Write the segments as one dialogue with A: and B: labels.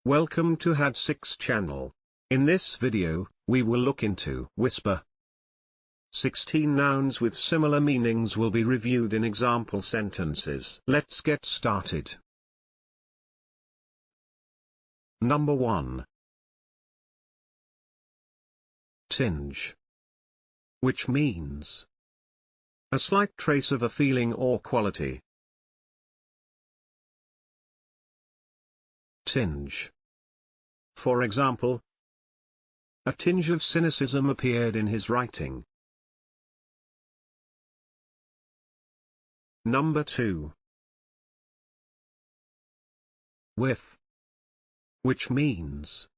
A: Welcome to Had6 channel. In this video, we will look into whisper. 16 nouns with similar meanings will be reviewed in example sentences. Let's get started. Number 1. Tinge. Which means a slight trace of a feeling or quality. Tinge. For example, a tinge of cynicism appeared in his writing. Number 2. Whiff. Which means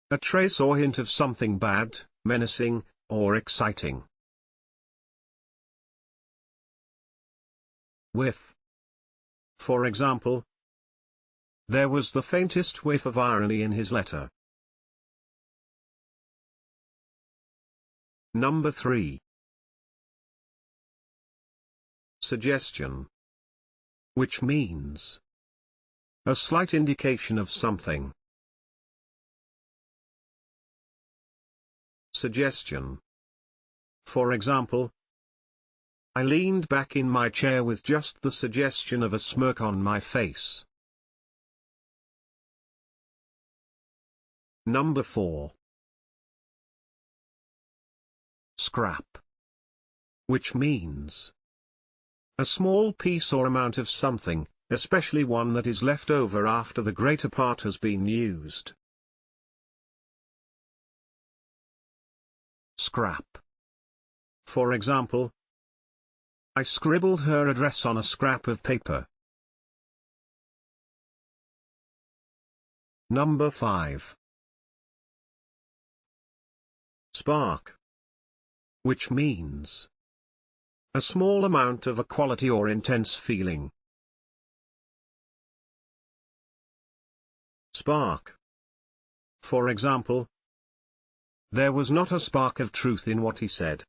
A: a trace or hint of something bad, menacing, or exciting. Whiff. For example, there was the faintest whiff of irony in his letter. Number 3. Suggestion. Which means a slight indication of something. Suggestion. For example, I leaned back in my chair with just the suggestion of a smirk on my face. Number 4. Scrap. Which means a small piece or amount of something, especially one that is left over after the greater part has been used. Scrap. For example, I scribbled her address on a scrap of paper. Number 5. Spark. Which means a small amount of a quality or intense feeling. Spark. For example, there was not a spark of truth in what he said.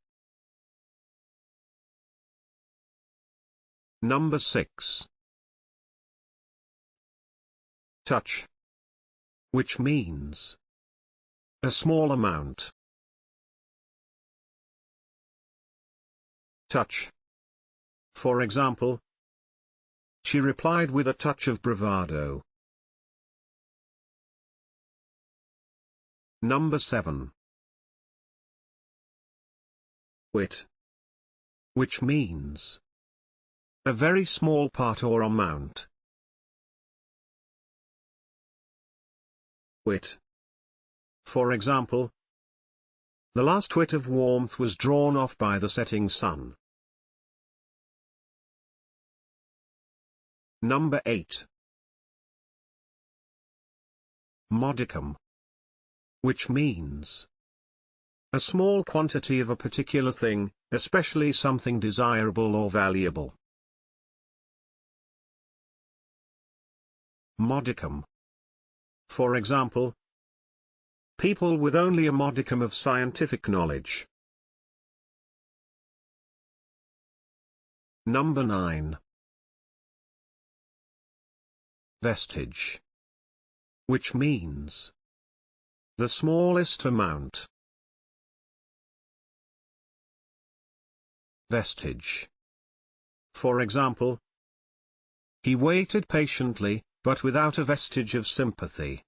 A: Number 6. Touch. Which means a small amount. Touch. For example, she replied with a touch of bravado. Number 7. Wit. Which means a very small part or amount. Wit. For example, the last whit of warmth was drawn off by the setting sun. Number 8. Modicum. Which means a small quantity of a particular thing, especially something desirable or valuable. Modicum. For example, people with only a modicum of scientific knowledge. Number 9. Vestige. Which means the smallest amount. Vestige. For example, he waited patiently, but without a vestige of sympathy.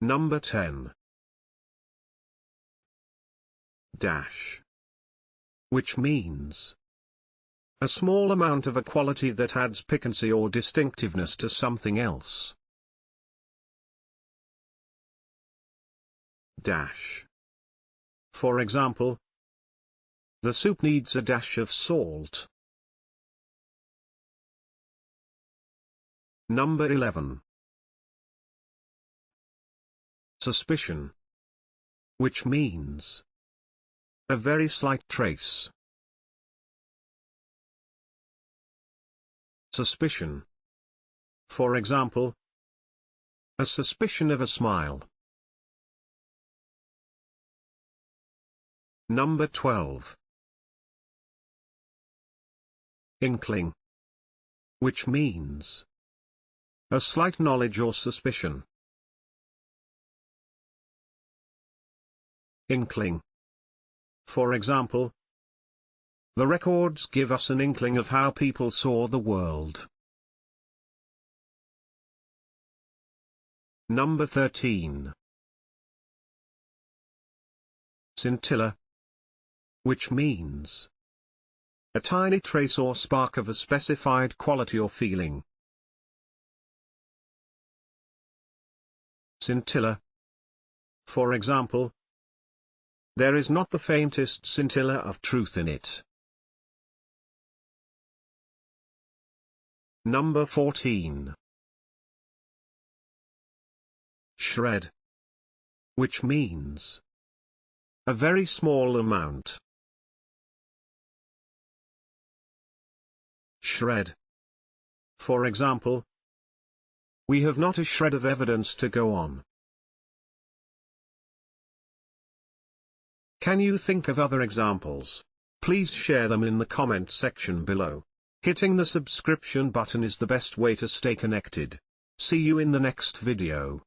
A: Number 10. Dash. Which means a small amount of a quality that adds piquancy or distinctiveness to something else. Dash. For example, the soup needs a dash of salt. Number 11. Suspicion. Which means a very slight trace. Suspicion. For example, a suspicion of a smile. Number 12. Inkling. Which means A slight knowledge or suspicion. Inkling. For example, the records give us an inkling of how people saw the world. Number 13. Scintilla, which means a tiny trace or spark of a specified quality or feeling. Scintilla. For example, there is not the faintest scintilla of truth in it. Number 14. Shred, which means a very small amount. Shred. For example, we have not a shred of evidence to go on. Can you think of other examples? Please share them in the comment section below. Hitting the subscription button is the best way to stay connected. See you in the next video.